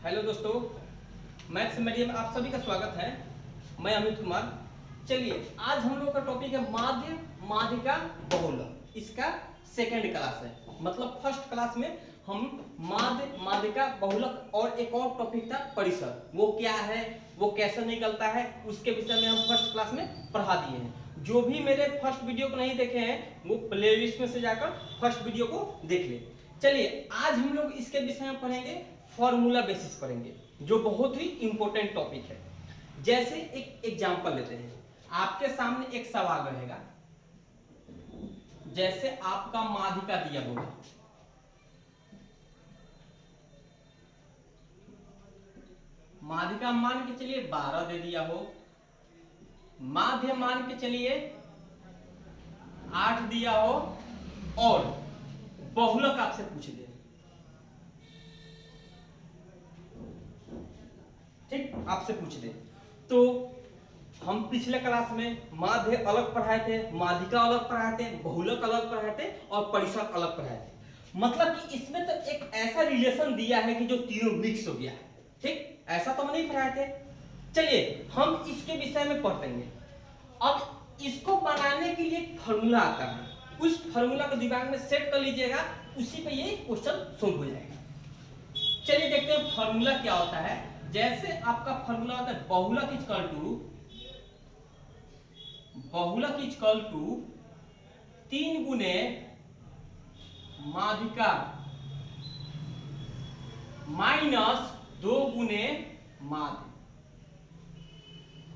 Hello दोस्तों, maths medium में आप सभी का स्वागत है। मैं अमित कुमार। चलिए, आज हम लोग का टॉपिक है माध्य माध्यिका बहुलक। इसका सेकंड क्लास है, मतलब फर्स्ट क्लास में हम माध्य माध्यिका बहुलक और एक और टॉपिक था परिसर, वो क्या है, वो कैसे निकलता है, उसके विषय में हम फर्स्ट क्लास में पढ़ा दिए हैं। जो भी मेरे फर्स्ट वीडियो को नहीं देखे हैं वो प्लेलिस्ट में से जाकर फर्स्ट वीडियो को देख ले। चलिए, आज हम लोग इसके विषय में पढ़ेंगे, फॉर्मूला बेसिस पढ़ेंगे, जो बहुत ही इंपॉर्टेंट टॉपिक है। जैसे एक एग्जांपल लेते हैं, आपके सामने एक सवाल रहेगा। जैसे आपका माध्यिका दिया होगा, माध्यिका मान के चलिए 12 दे दिया हो, माध्य मान के चलिए 8 दिया हो, और बहुलक आपसे पूछ दे। ठीक, आपसे पूछ दे तो हम पिछले क्लास में माध्य अलग पढ़ाए थे, माध्यिका अलग पढ़ाए थे, बहुलक अलग पढ़ाए थे और परिसर अलग पढ़ाए थे। मतलब कि इसमें तो एक ऐसा रिलेशन दिया है कि जो तीनों मिक्स हो गया है। ठीक, ऐसा तो हम नहीं पढ़ाए थे। चलिए, हम इसके विषय में पढ़ेंगे। अब इसको बनाने के लिए एक फॉर्मूला आता है, उस फॉर्मूला को दिमाग में सेट कर लीजिएगा, उसी पे ये क्वेश्चन सोल्व हो जाएगा। चलिए देखते हैं फॉर्मूला क्या होता है। जैसे आपका फॉर्मूला होता है बहुलक इक्वल टू 3 गुने माध्यिका माइनस 2 गुने माध्य।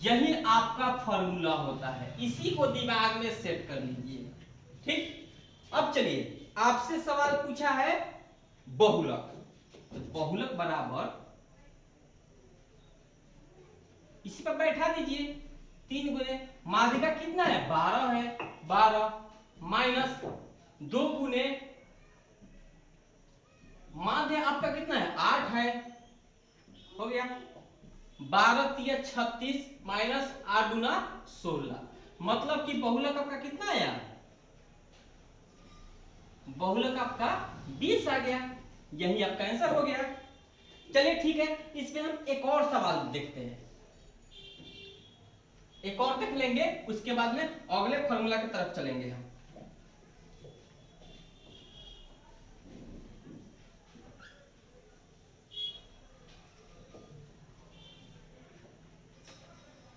यही आपका फॉर्मूला होता है, इसी को दिमाग में सेट कर लीजिए। ठीक, अब चलिए, आपसे सवाल पूछा है बहुलक, तो बहुलक बराबर इसी पर बैठा दीजिए। 3 गुने माध्यिका कितना है, 12 है, 12 माइनस 2 गुने माध्य आपका कितना है, 8 है, हो गया। 12 तिया 36 माइनस 8 गुना 16, मतलब कि बहुलक आपका कितना आया, बहुलक आपका 20 आ गया। यही आपका आंसर हो गया। चलिए ठीक है, इसमें हम एक और सवाल देखते हैं, एक और देख लेंगे, उसके बाद में अगले फॉर्मूला की तरफ चलेंगे हम।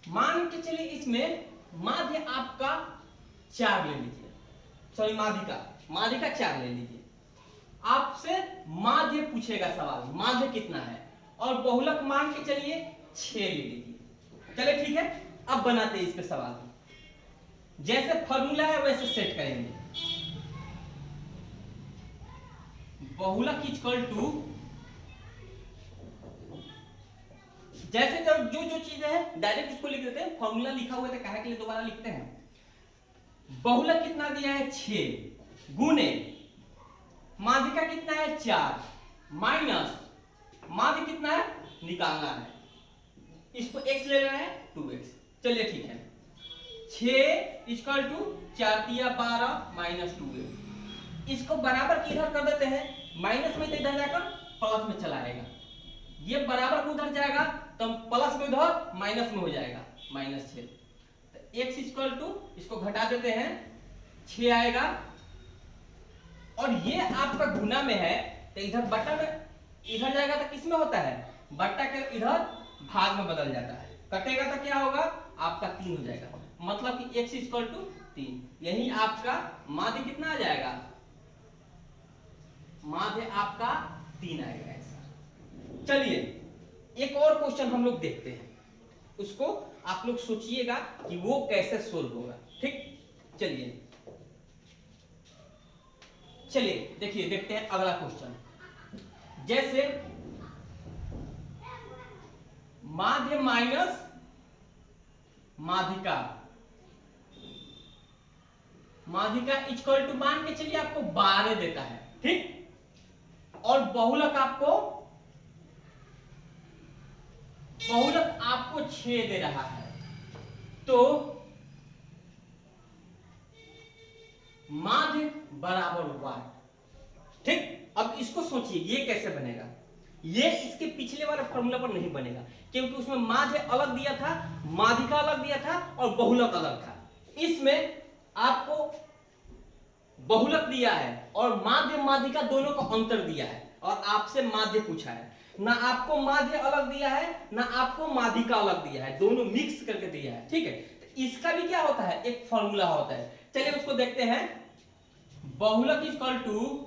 मान के चलिए इसमें माध्य आपका 4 ले लीजिए, सॉरी माध्यिका 4 ले लीजिए। आपसे माध्य पूछेगा सवाल, माध्य कितना है, और बहुलक मान के चलिए 6 ले लीजिए। चलिए ठीक है, अब बनाते हैं इस पे सवाल। जैसे फॉर्मूला है वैसे सेट करेंगे। बहुलक इक्वल टू, जैसे जब जो चीजें हैं डायरेक्ट उसको लिख देते हैं, फॉर्मूला लिखा हुआ है तो काहे के लिए दोबारा लिखते हैं। बहुलक कितना दिया है, 6 गुने माध्यिका कितना है, 4 माइनस माध्य कितना है निकालना है, इसको x ले लेना है 2x। चलिए ठीक है, 6 इक्वल टू 4 तिया 12 माइनस 2x। इसको बराबर किधर कर देते हैं, माइनस में तो इधर जाकर प्लस में चला आएगा, ये बराबर को उधर जाएगा तो प्लस में उधर माइनस में हो जाएगा, -6। तो x इक्वल टू, इसको घटा देते हैं, 6 आएगा, और ये आपका गुना में है तो इधर बटा में इधर जाएगा तो किस में होता है, बटा के इधर भाग में बदल जाता है, कटेगा तो क्या होगा आपका 3 हो जाएगा, मतलब कि x इक्वल टू 3। यही आपका माध्य कितना आ जाएगा, माध्य आपका 3 आएगा ऐसा। चलिए एक और क्वेश्चन हम लोग देखते हैं, उसको आप लोग सोचिएगा कि वो कैसे सोल्व होगा। ठीक, चलिए देखिए, देखते हैं अगला क्वेश्चन। जैसे माध्य माइनस माध्यिका, माध्यिका इक्वल टू मान के चलिए आपको 12 देता है, ठीक, और बहुलक आपको 6 दे रहा है, तो माध्य बराबर वाट। ठीक, अब इसको सोचिए ये कैसे बनेगा, ये इसके पिछले वाले फॉर्मूला पर नहीं बनेगा, क्योंकि उसमें माध्य अलग दिया था, माध्यिका अलग दिया था और बहुलक अलग था। इसमें आपको बहुलक दिया है और माध्य माध्यिका दोनों का अंतर दिया है और आपसे माध्य पूछा है। ना आपको माध्य अलग दिया है ना आपको माध्यिका अलग दिया है, दोनों मिक्स करके दिया है। ठीक है, तो इसका भी क्या होता है, एक फॉर्मूला होता है। चलिए उसको देखते हैं। बहुलक इक्वल टू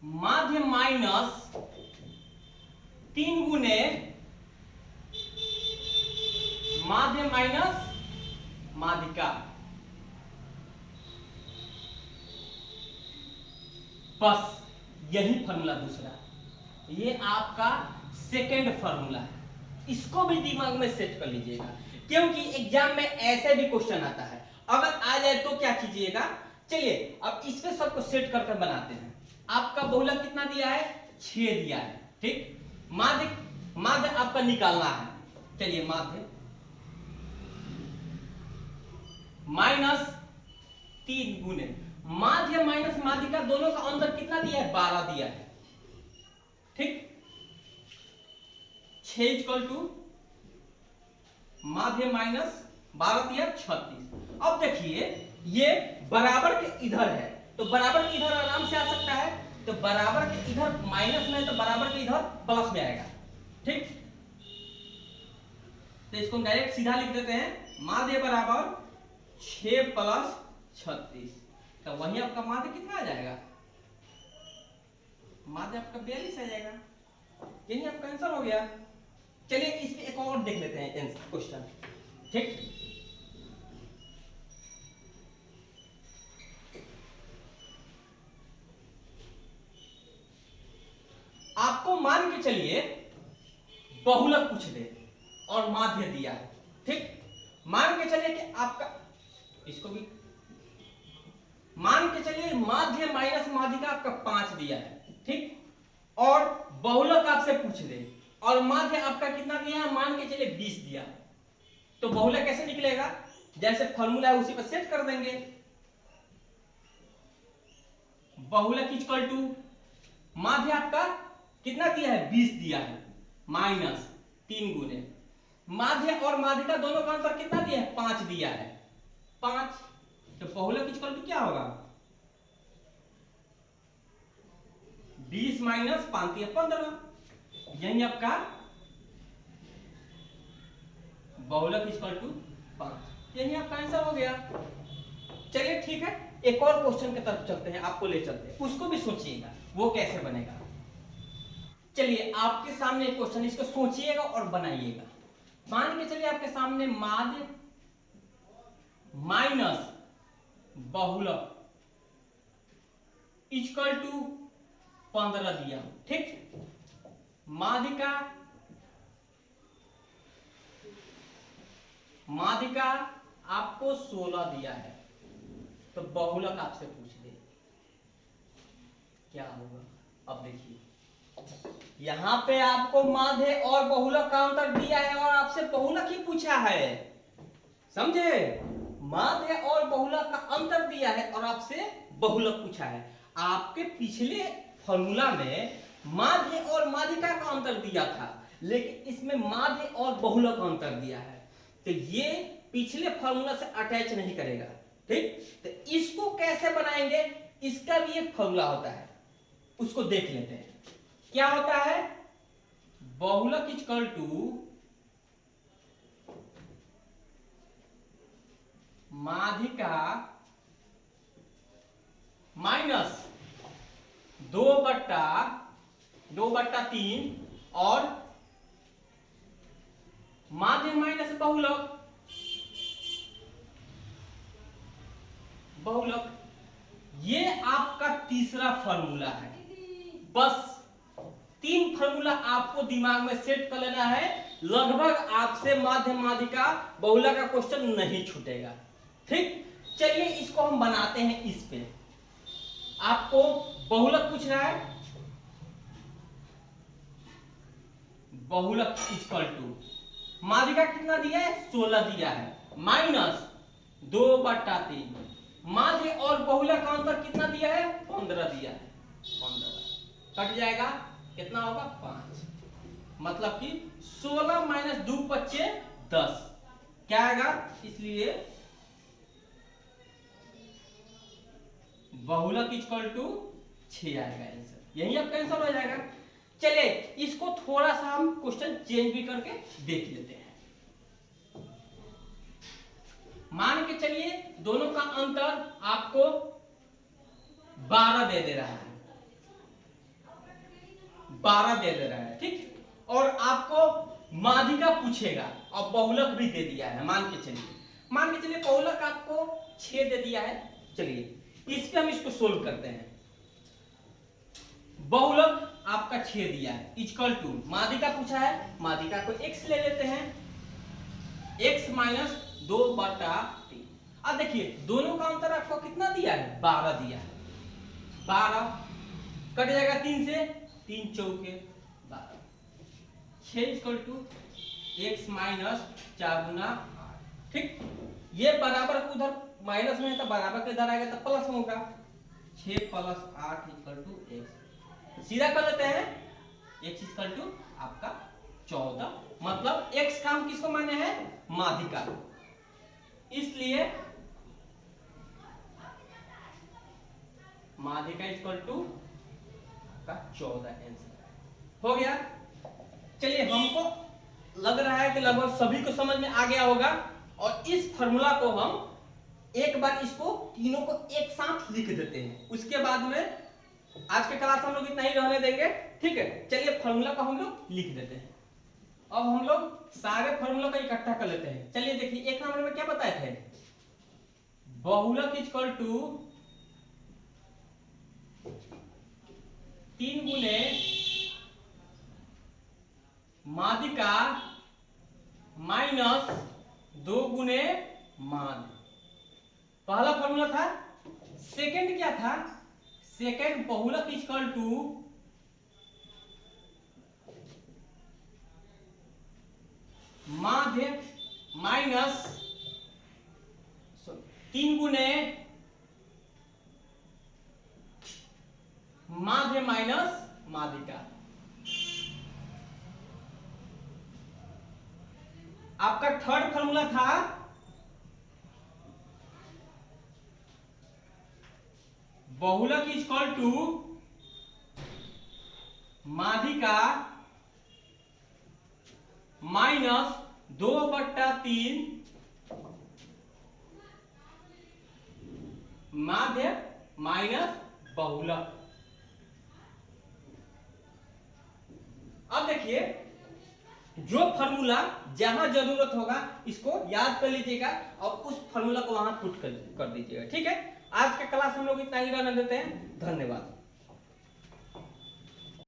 माध्य माइनस 3 गुने माध्य माइनस माध्यिका। बस यही फॉर्मूला दूसरा, ये आपका सेकेंड फॉर्मूला है। इसको भी दिमाग में सेट कर लीजिएगा, क्योंकि एग्जाम में ऐसे भी क्वेश्चन आता है। अगर आ जाए तो क्या कीजिएगा, चलिए अब इस पे सबको सेट करके बनाते हैं। आपका बहुलक कितना दिया है, 6 दिया है। ठीक, माध्य माध्य आपका निकालना है। चलिए माध्य माइनस 3 गुने माध्य माइनस माध्यिका दोनों का अंतर कितना दिया है, 12 दिया है। ठीक, 6 इक्वल टू माध्य माइनस 12 दिया 36। अब देखिए ये बराबर के इधर है, तो बराबर के इधर आराम से आ सकता है, तो बराबर के इधर माइनस में है तो बराबर के इधर प्लस में आएगा। ठीक, तो इसको डायरेक्ट सीधा लिख देते हैं, माध्य बराबर 6 प्लस 36, तो वही आपका माध्य कितना आ जाएगा, माध्य आपका 42 आ जाएगा। यही आपका आंसर हो गया। चलिए इसमें एक और देख लेते हैं क्वेश्चन। ठीक, आपको मान के चलिए बहुलक पूछ दे और माध्य दिया है। ठीक, मान के चलिए कि आपका, इसको भी मान के चलिए माध्य माइनस माध्यिका आपका 5 दिया है। ठीक, और बहुलक आपसे पूछ दे और माध्य आपका कितना दिया है, मान के चलिए 20 दिया है, तो बहुलक कैसे निकलेगा, जैसे फॉर्मूला है उसी पर सेट कर देंगे। बहुलक इक्वल टू माध्य आपका कितना दिया है, 20 दिया है, माइनस 3 गुने माध्य और माध्यिका दोनों का अंतर कितना दिया है, 5 दिया है, 5, तो बहुलक इक्वल टू क्या होगा, 20 माइनस 5 दिया 15। यही आपका बहुलक इक्वल टू 5, यही आपका आंसर हो गया। चलिए ठीक है, एक और क्वेश्चन की तरफ चलते हैं, आपको ले चलते हैं, उसको भी सोचिएगा वो कैसे बनेगा। चलिए आपके सामने एक क्वेश्चन, इसको सोचिएगा और बनाइएगा। मान के चलिए आपके सामने माध्य माइनस बहुलक इक्वल टू 15 दिया। ठीक, माध्यिका माध्यिका आपको 16 दिया है, तो बहुलक आपसे पूछ दे क्या होगा। अब देखिए यहां पे आपको माध्य और बहुलक का अंतर दिया है और आपसे बहुलक ही पूछा है, समझे, माध्य और बहुलक का अंतर दिया है और आपसे बहुलक पूछा है। आपके पिछले फॉर्मूला में माध्य और माध्यिका का अंतर दिया था, लेकिन इसमें माध्य और बहुलक का अंतर दिया है, तो ये पिछले फॉर्मूला से अटैच नहीं करेगा। ठीक, तो इसको कैसे बनाएंगे, इसका भी एक फॉर्मूला होता है, उसको देख लेते हैं। क्या होता है, बहुलक इक्वल टू माध्यिका माइनस 2/3 और माध्य माइनस बहुलक बहुलक, ये आपका तीसरा फॉर्मूला है। बस 3 फॉर्मूला आपको दिमाग में सेट कर लेना है, लगभग आपसे माध्य माध्यिका बहुलक का क्वेश्चन नहीं छूटेगा। ठीक, चलिए इसको हम बनाते हैं। इस पे आपको बहुलक पूछ रहा है, बहुलक इक्वल टू माध्यिका कितना दिया है, 16 दिया है, माइनस 2/3 माध्य और बहुलक का अंतर कितना दिया है? 15 दिया है। 15 कट जाएगा, कितना होगा? 5। मतलब कि 16 माइनस 2 बच्चे 10 क्या आएगा? इसलिए बहुलक इक्वल टू 6 आएगा आंसर। यही आपका आंसर हो जाएगा। चलिए इसको थोड़ा सा हम क्वेश्चन चेंज भी करके देख लेते हैं। मान के चलिए दोनों का अंतर आपको 12 दे दे रहा है, 12 दे दे रहा है, ठीक। और आपको माध्यिका पूछेगा और बहुलक भी दे दिया है। मान के चलिए बहुलक आपको 6 दे दिया है। चलिए इस पे हम इसको सोल्व करते हैं। बहुलक आपका 6 दिया है इक्वल टू माध्यिका पूछा है, माध्यिका को x ले लेते हैं, x माइनस 2/3। अब देखिए दोनों का अंतर आपको कितना दिया है? 12 दिया है। 12 कट जाएगा 3 से, 3 चौके 12। 6 इक्वल टू x माइनस 4 गुना 8, ठीक। ये बराबर उधर माइनस में है तो बराबर के इधर आएगा तो प्लस होगा। 6 प्लस 8 इक्वल टू x। सीधा कर लेते हैं, x इक्वल टू आपका 14। मतलब x का हम किसको माने हैं? माध्यिका। इसलिए माध्यिका इक्वल टू का 14 आंसर हो गया। चलिए हमको लग रहा है कि लगभग सभी को समझ में आ गया होगा। और इस फॉर्मूला को हम एक बार इसको तीनों को एक साथ लिख देते हैं, उसके बाद में आज के क्लास हम लोग इतना ही रहने देंगे, ठीक है। चलिए फॉर्मूला को हम लोग लिख देते हैं। अब हम लोग सारे फॉर्मूला को इकट्ठा कर लेते हैं। चलिए देखिए एक नंबर में क्या बताए थे? बहुलक इक्वल टू 3 गुने माध्यिका माइनस 2 गुने माध्य। पहला फॉर्मूला था। सेकंड क्या था? सेकंड बहुलक इक्वल टू माध्य माइनस 3 गुने माध्य माइनस माध्यिका। आपका थर्ड फॉर्मूला था बहुलक इक्वल टू माध्यिका माइनस 2/3 माध्य माइनस बहुलक। अब देखिए जो फॉर्मूला जहां जरूरत होगा इसको याद कर लीजिएगा और उस फॉर्मूला को वहां पुट कर दीजिएगा, ठीक है। आज का क्लास हम लोग इतना ही रहने देते हैं। धन्यवाद।